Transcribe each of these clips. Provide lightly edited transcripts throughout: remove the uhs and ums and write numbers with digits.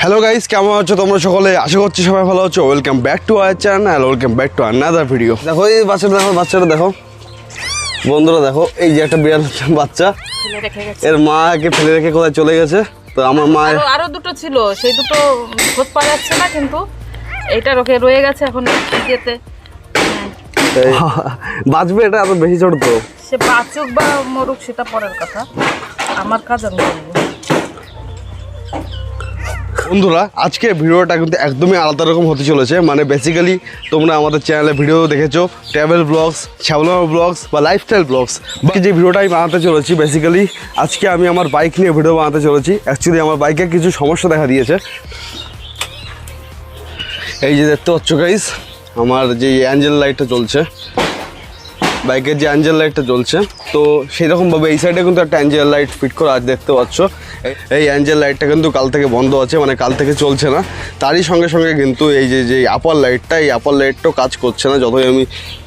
Hello guys, কেমন আছো তোমরা সকলে? আশা করছি সবাই ভালো আছো। Welcome back to our channel, welcome back to another video. দেখো এই বাচ্চাটা দেখো বন্ধুরা, দেখো এই যে একটা বিড়াল বাচ্চা, এর মাকে ফেলে রেখে কোথায় চলে গেছে। তো আমার মা আরো দুটো ছিল, সেই দুটো খোঁজ পাওয়া যাচ্ছে না, কিন্তু এইটা রয়ে গেছে এখন ইয়েতে। বাঁচবে এটা? এত বেশি ছোট তো। সে বাঁচুক বা মরুক সেটা পরের কথা, আমার কাজ আমি করবো। বন্ধুরা, আজকে ভিডিওটা কিন্তু একদমই আলাদা রকম হতে চলেছে। মানে বেসিক্যালি তোমরা আমাদের চ্যানেলে ভিডিও দেখেছো ট্রাভেল ব্লগস, শ্যাবলামা ব্লগস বা লাইফস্টাইল ব্লগস। বাকি যে ভিডিওটা আমি বানাতে চলেছি, বেসিক্যালি আজকে আমি আমার বাইক নিয়ে ভিডিও বানাতে চলেছি। অ্যাকচুয়ালি আমার বাইকে কিছু সমস্যা দেখা দিয়েছে। এই যে দেখতে পাচ্ছ গাইস, আমার যে অ্যাঞ্জেল লাইটটা চলছে, বাইকের যে অ্যাঞ্জেল লাইটটা জ্বলছে, তো সেইরকমভাবে এই সাইডে কিন্তু একটা অ্যাঞ্জেল লাইট ফিট করা আজ দেখতে পাচ্ছ। এই অ্যাঞ্জেল লাইটটা কিন্তু কাল থেকে বন্ধ আছে, মানে কাল থেকে চলছে না। তারই সঙ্গে সঙ্গে কিন্তু এই যে আপার লাইটটা, এই আপার লাইটটাও কাজ করছে না। যতই আমি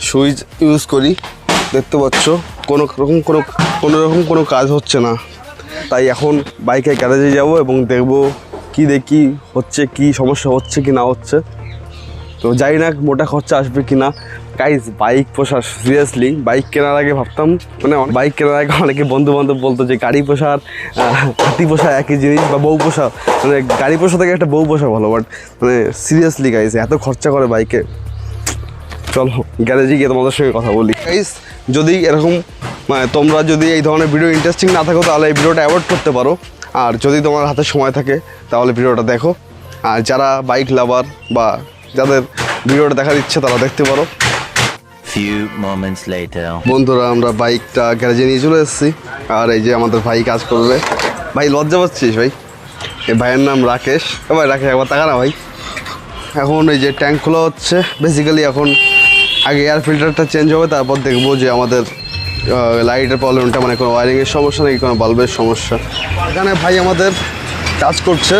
সুইচ ইউজ করি দেখতে পাচ্ছ কোনো রকম কোনো কাজ হচ্ছে না। তাই এখন বাইকের গ্যারেজে যাব এবং দেখবো দেখি হচ্ছে, কি সমস্যা হচ্ছে কি না হচ্ছে। তো জানি না মোটা খরচা আসবে কি না। গাইজ, বাইক পোষা, সিরিয়াসলি বাইক কেনার আগে ভাবতাম, মানে বাইক কেনার আগে অনেকে বন্ধু বান্ধব বলতো যে গাড়ি পোষা আর হাতি পোষা একই জিনিস, বা বউ পোষা, মানে গাড়ি পোষা থেকে একটা বউ পোষা ভালো। বাট মানে সিরিয়াসলি গাইজ, এত খরচা করে বাইকে। চলো গ্যারেজে গিয়ে তোমাদের সঙ্গে কথা বলি। গাইজ, যদি এরকম মানে তোমরা যদি এই ধরনের ভিডিও ইন্টারেস্টিং না থাকো, তাহলে এই ভিডিওটা অ্যাভয়েড করতে পারো। আর যদি তোমার হাতে সময় থাকে তাহলে ভিডিওটা দেখো। আর যারা বাইক লাভার বা যাদের ভিডিওটা দেখার ইচ্ছে তারা দেখতে পারো। বন্ধুরা, আমরা বাইকটা গ্যারেজে নিয়ে চলে এসেছি। আর এই যে আমাদের ভাই কাজ করবে। ভাই লজ্জা পাচ্ছিস ভাই? এই ভাইয়ের নাম রাকেশ। ভাই রাকেশ, একবার তাকা না ভাই। এখন এই যে ট্যাঙ্ক খোলা হচ্ছে। বেসিক্যালি এখন আগে এয়ার ফিল্টারটা চেঞ্জ হবে, তারপর দেখবো যে আমাদের লাইটের প্রবলেমটা, মানে কোনো ওয়ারিংয়ের সমস্যা নাকি কোনো বাল্বের সমস্যা। এখানে ভাই আমাদের কাজ করছে।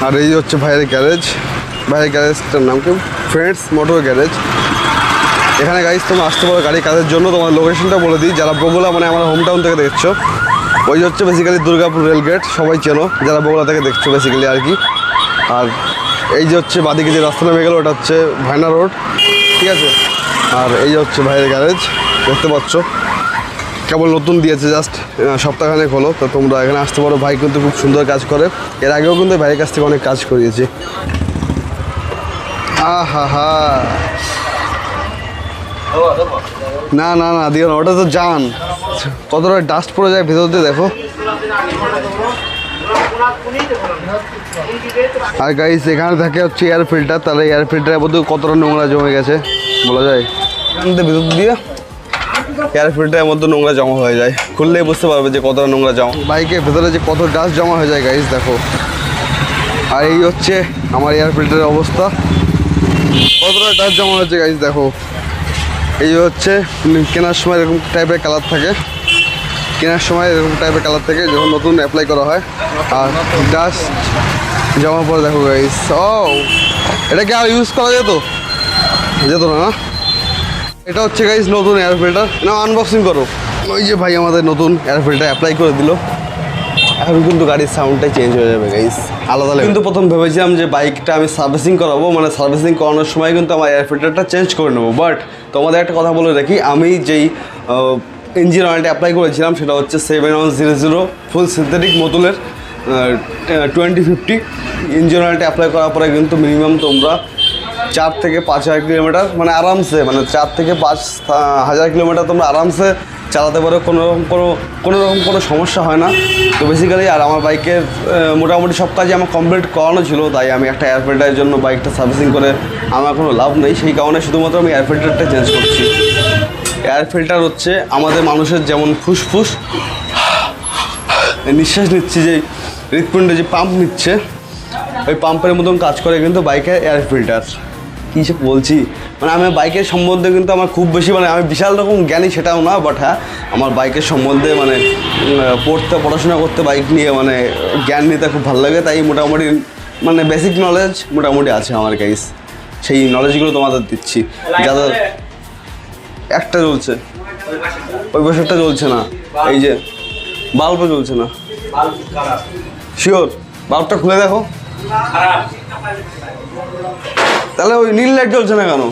আর এই হচ্ছে ভাইয়ের গ্যারেজ। ভাইয়ের গ্যারেজটার নাম কি? Friends motor garage. এখানে গাইজ তোমরা আসতে পারো গাড়ি কাজের জন্য। তোমার লোকেশনটা বলে দিই, যারা বগুড়া, মানে আমার হোম টাউন থেকে দেখছো, ওই হচ্ছে বেসিক্যালি দুর্গাপুর রেলগেট, সবাই চেনো যারা বগুড়া থেকে দেখছো বেসিক্যালি আর কি। আর এই যে হচ্ছে বাদিকে যে রাস্তা নেমে গেলো, ওটা হচ্ছে ভায়না রোড, ঠিক আছে। আর এই হচ্ছে ভাইয়ের গ্যারেজ, দেখতে পাচ্ছ কেবল নতুন দিয়েছে, জাস্ট সপ্তাহখানেক হলো। তো তোমরা এখানে আসতে পারো। ভাই কিন্তু খুব সুন্দর কাজ করে। এর আগেও কিন্তু ভাইয়ের কাছ থেকে অনেক কাজ করিয়েছি। আহা, না না না দিও না, ওটা তো জান কতটা ডাস্ট পড়ে যায় ভেতর দিয়ে, দেখো। আর গাইস, এখানে থাকে হচ্ছে এয়ার ফিল্টার। তাহলে এয়ার ফিল্টারের মধ্যে কতটা নোংরা জমে গেছে বলা যায়। এখান থেকে ভেতর দিয়ে এয়ার ফিল্টারের মধ্যে নোংরা জমা হয়ে যায়। খুললেই বুঝতে পারবে যে কতটা নোংরা জমা, বাইকের ভেতরে যে কত ডাস্ট জমা হয়ে যায় গাইস, দেখো। আর এই হচ্ছে আমার এয়ার ফিল্টারের অবস্থা, কতটা ডাস্ট জমা হয়েছে গাইস, দেখো। এই হচ্ছে কেনার সময় এরকম টাইপের কালার থাকে, কেনার সময় এরকম টাইপের কালার থাকে যখন নতুন অ্যাপ্লাই করা হয়। আর ডাস্ট জমা পড়ে, দেখো গাইস। ও, এটা কি আর ইউজ করা যেত না? এটা হচ্ছে গাইস নতুন এয়ার ফিল্টার। না, আনবক্সিং করো। ওই যে ভাই আমাদের নতুন এয়ার ফিল্টার অ্যাপ্লাই করে দিল। এখন কিন্তু গাড়ির সাউন্ডটাই চেঞ্জ হয়ে যাবে গাইস, আলাদা। কিন্তু প্রথম ভেবেছিলাম যে বাইকটা আমি সার্ভিসিং করাবো, মানে সার্ভিসিং করানোর সময় কিন্তু আমার এয়ার ফিল্টারটা চেঞ্জ করে নেবো। বাট তোমাদের একটা কথা বলে রাখি, আমি যেই ইঞ্জিন অয়েলটা অ্যাপ্লাই করেছিলাম সেটা হচ্ছে 7100 ফুল সিনথেটিক বোতলের 2050 ইঞ্জিন অয়েলটা অ্যাপ্লাই করার পরে কিন্তু মিনিমাম তোমরা 4 থেকে 5,000 কিলোমিটার, মানে আরামসে, মানে 4 থেকে 5,000 কিলোমিটার তোমরা আরামসে চালাতে পারো, কোনো রকম কোনো সমস্যা হয় না। তো বেসিক্যালি আর আমার বাইকের মোটামুটি সব কাজই আমার কমপ্লিট করানো ছিল। তাই আমি একটা এয়ার ফিল্টারের জন্য বাইকটা সার্ভিসিং করে আমার কোনো লাভ নেই, সেই কারণে শুধুমাত্র আমি এয়ার ফিল্টারটা চেঞ্জ করছি। এয়ার ফিল্টার হচ্ছে আমাদের মানুষের যেমন ফুসফুস, নিঃশ্বাস নিচ্ছে, যে হৃৎপিণ্ডে যে পাম্প নিচ্ছে, ওই পাম্পের মতন কাজ করে কিন্তু বাইকের এয়ার ফিল্টার। কী সব বলছি, মানে আমি বাইকের সম্বন্ধে কিন্তু আমার খুব বেশি, মানে আমি বিশাল রকম জ্ঞানী সেটাও না। বাট হ্যাঁ, আমার বাইকের সম্বন্ধে মানে পড়াশোনা করতে, বাইক নিয়ে মানে জ্ঞান নিতে খুব ভালো লাগে। তাই মোটামুটি মানে বেসিক নলেজ মোটামুটি আছে আমার গাইস, সেই নলেজগুলো তোমাদের দিচ্ছি। যাদের একটা চলছে, ওই বছরটা চলছে না, এই যে বাল্বও চলছে না, শিওর বাল্বটা খুলে দেখো। তাহলে ওই নীল লাইট জ্বলছে না কেন?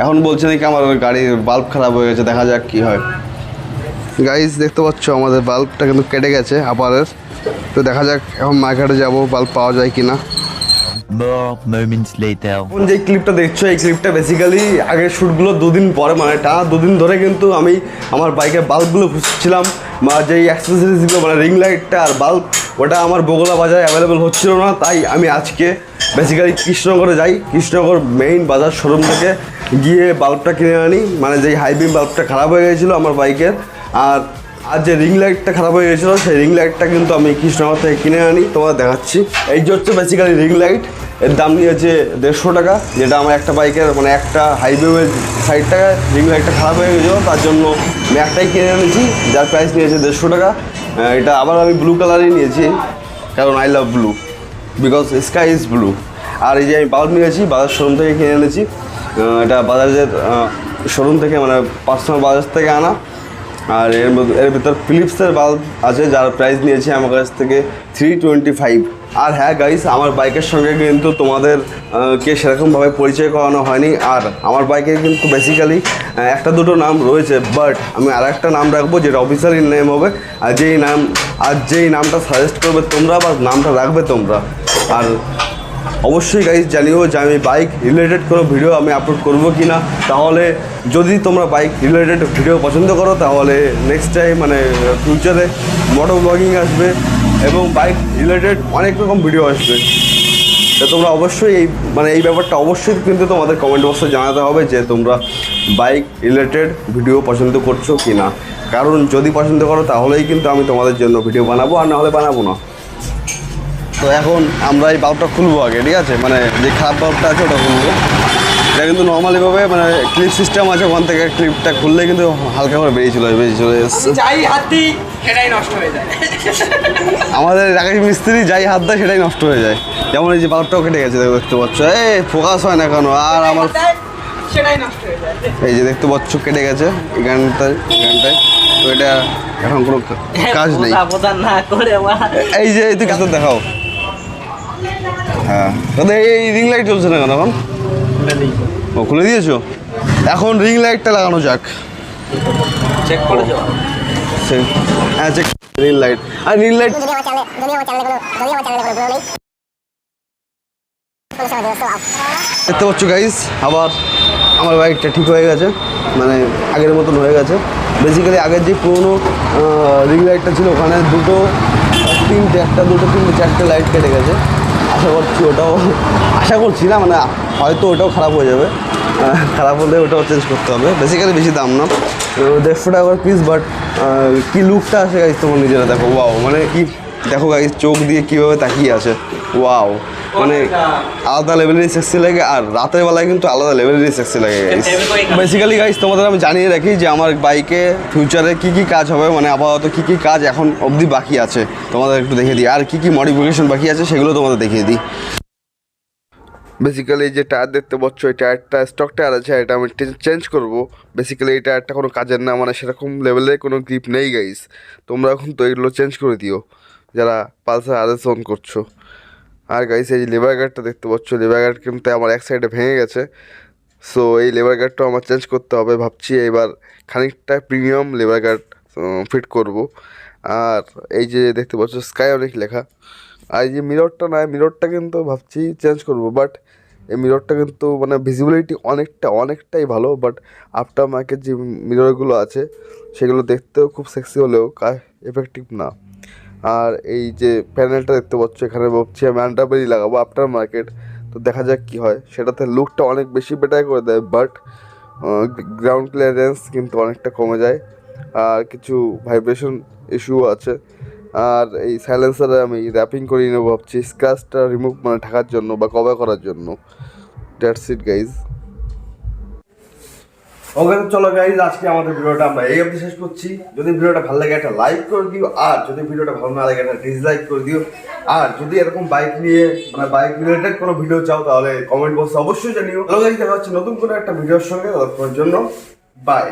এখন বলছে নাকি আমার গাড়ির বাল্ব খারাপ হয়ে গেছে, দেখা যাক কি হয়। গাইস দেখতে পাচ্ছ আমাদের বাল্বটা কিন্তু কেটে গেছে আপারের, তো দেখা যাক এখন মার্কেটে যাব বাল্ব পাওয়া যায় কিনা। More moments later. এখন যে ক্লিপটা দেখছো এই ক্লিপটা বেসিক্যালি আগের শ্যুটগুলো দুদিন পরে, মানে টানা দুদিন ধরে কিন্তু আমি আমার বাইকের বাল্বগুলো খুঁজছিলাম, বা যেই অ্যাক্সেসরিজগুলো মানে রিং লাইটটা আর বাল্ব, ওটা আমার বগুড়া বাজারে অ্যাভেলেবেল হচ্ছিল না। তাই আমি আজকে বেসিক্যালি কৃষ্ণনগরে যাই, কৃষ্ণনগর মেইন বাজার শোরুম থেকে গিয়ে বাল্বটা কিনে আনি, মানে যেই হাই বিম বাল্বটা খারাপ হয়ে গেছিলো আমার বাইকের। আর যে রিং লাইটটা খারাপ হয়ে গেছিলো সেই রিং লাইটটা কিন্তু আমি কৃষ্ণনগর থেকে কিনে আনি, তোমাদের দেখাচ্ছি। এই যে হচ্ছে বেসিক্যালি রিং লাইট, এর দাম নিয়েছে 150 টাকা, যেটা আমার একটা বাইকের মানে একটা হাইওয়ে সাইডটায় রিং লাইটটা খারাপ হয়ে গেছিলো, তার জন্য আমি একটাই কিনে এনেছি, যার প্রাইস নিয়েছে 150 টাকা। এটা আবার আমি ব্লু কালারই নিয়েছি, কারণ I love blue, because sky is blue. আর এই যে আমি বাল্ব নিয়েছি বাজার শোরুম থেকে কিনে এনেছি, এটা বাজাজের শোরুম থেকে মানে পার্সোনাল বাজাজ থেকে আনা। আর এর ভিতর ফিলিপসের বাল্ব আছে, যার প্রাইস নিয়েছে আমার কাছ থেকে 325। আর হ্যাঁ গাইস, আমার বাইকের সঙ্গে কিন্তু তোমাদের কে সেরকমভাবে পরিচয় করানো হয়নি। আর আমার বাইকের কিন্তু বেসিক্যালি একটা দুটো নাম রয়েছে, বাট আমি আর একটা নাম রাখবো যেটা অফিসিয়ালি নেম হবে। আর যেই নামটা সাজেস্ট করবে তোমরা বা নামটা রাখবে তোমরা। আর অবশ্যই গাইজ জানিও যে আমি বাইক রিলেটেড কোনো ভিডিও আমি আপলোড করবো কি না। তাহলে যদি তোমরা বাইক রিলেটেড ভিডিও পছন্দ করো তাহলে নেক্সট টাইম মানে ফিউচারে মোটো ব্লগিং আসবে এবং বাইক রিলেটেড অনেক রকম ভিডিও আসবে। তো তোমরা অবশ্যই এই ব্যাপারটা অবশ্যই কিন্তু তোমাদের কমেন্ট বক্সে জানাতে হবে যে তোমরা বাইক রিলেটেড ভিডিও পছন্দ করছো কি না। কারণ যদি পছন্দ করো তাহলেই কিন্তু আমি তোমাদের জন্য ভিডিও বানাবো, আর নাহলে বানাবো না। তো এখন আমরা এই বাল্বটা খুলবো আগে, ঠিক আছে, মানে যে খারাপ বাল্বটা আছে ওটা খুলবো। এটা কিন্তু নর্মালিভাবে মানে ক্লিপ সিস্টেম আছে, ওখান থেকে ক্লিপটা খুললে কিন্তু হালকা করে বেরিয়ে চলে এসছে। আমাদের রাকেশ মিস্ত্রি যাই হাত দেয় সেটাই নষ্ট হয়ে যায়। যেমন এই যে বাল্বটাও কেটে গেছে দেখতে পাচ্ছ, ফোকাস হয় না কেন। আর আমার এই যে দেখতে পাচ্ছ কেটে গেছে এখানটায়, তো এটা এখন কোনো কাজ নেই। এই যে তুই কাছে দেখাও। হ্যাঁ, এই রিং লাইট চলছে না কেন এখন? ও খুলে দিয়েছো? এখন রিং লাইটটা লাগানো যাক। চেক করে যাও। হ্যাঁ চেক রিং লাইট। আর রিং লাইট দেখতে পাচ্ছ গাইস, আবার আমার বাইকটা ঠিক হয়ে গেছে, মানে আগের মতন হয়ে গেছে। বেসিক্যালি আগের যে পুরোনো রিং লাইটটা ছিল ওখানে দুটো তিনটে চারটে লাইট কেটে গেছে। আশা করছি না, মানে হয়তো ওটাও খারাপ হয়ে যাবে। খারাপ হলে ওটাও চেঞ্জ করতে হবে। বেসিক্যালি বেশি দাম না, 150 টাকা পিস, বাট কি লুকটা আসে গাইস তোমার নিজেরা দেখো। ওয়াও, মানে কি দেখো গাইস, চোখ দিয়ে কীভাবে তাকিয়ে আছে। ওয়াও, মানে আলাদা লেভেলেরই সেক্সি লাগে। আর রাতের বেলায় কিন্তু আলাদা লেভেলেরই সেক্সি লাগে গাইস। বেসিক্যালি গাইস তোমাদের আমি জানিয়ে রাখি যে আমার বাইকে ফিউচারে কী কী কাজ হবে, মানে আপাতত কী কী কাজ এখন অবধি বাকি আছে তোমাদের একটু দেখিয়ে দিই। আর কী কী মডিফিকেশন বাকি আছে সেগুলো তোমাদের দেখিয়ে দিই। বেসিক্যালি যে টায়ার দেখতে পাচ্ছ, এই টায়ারটা স্টক টায়ার আছে, এটা আমি চেঞ্জ করবো। বেসিক্যালি এই টায়ারটা কোনো কাজের না, মানে সেরকম লেভেলে কোনো গ্রিপ নেই গাইস। তোমরা এখন তো এগুলো চেঞ্জ করে দিও যারা পালসার RS অন করছো। আর গাইস এই লেবার গার্ডটা দেখতে পাচ্ছ, লেবার গার্ড কিন্তু আমার এক সাইডে ভেঙে গেছে। সো এই লেবার গার্ডটা আমার চেঞ্জ করতে হবে। ভাবছি এবার খানিকটা প্রিমিয়াম লেবার গার্ড ফিট করব। আর এই যে দেখতে পাচ্ছ স্কাই অনেক লেখা। আর এই যে মিররটা কিন্তু ভাবছি চেঞ্জ করব, বাট এই মিররটা কিন্তু মানে ভিজিবিলিটি অনেকটাই ভালো, বাট আফটার মার্কেট যে মিররগুলো আছে সেগুলো দেখতেও খুব সেক্সি হলেও এফেক্টিভ না। আর এই যে প্যানেলটা দেখতে পাচ্ছ, এখানে ভাবছি আমি আন্ডারবেরি লাগাবো আফটার মার্কেট। তো দেখা যাক কী হয়, সেটাতে লুকটা অনেক বেশি বেটার করে দেয়, বাট গ্রাউন্ড ক্লিয়ারেন্স কিন্তু অনেকটা কমে যায়। আর কিছু ভাইব্রেশন ইস্যু আছে। আর এই সাইলেন্সারে আমি র্যাপিং করিয়ে নেবো ভাবছি, স্ক্র্যাচটা রিমুভ মানে ঢাকার জন্য বা কভার করার জন্য। That's it guys. ওকে চলো গাইজ, আজকে আমাদের ভিডিওটা আমরা এই অবধি শেষ করছি। যদি ভিডিওটা ভালো লাগে একটা লাইক করে দিও, আর যদি ভিডিওটা ভালো না লাগে একটা ডিসলাইক করে দিও। আর যদি এরকম বাইক নিয়ে মানে বাইক রিলেটেড কোনো ভিডিও চাও তাহলে কমেন্ট বক্সে অবশ্যই জানিও। চলো গাইজ, দেখা হচ্ছে নতুন কোনো একটা ভিডিওর সঙ্গে। ততক্ষণের জন্য বাই।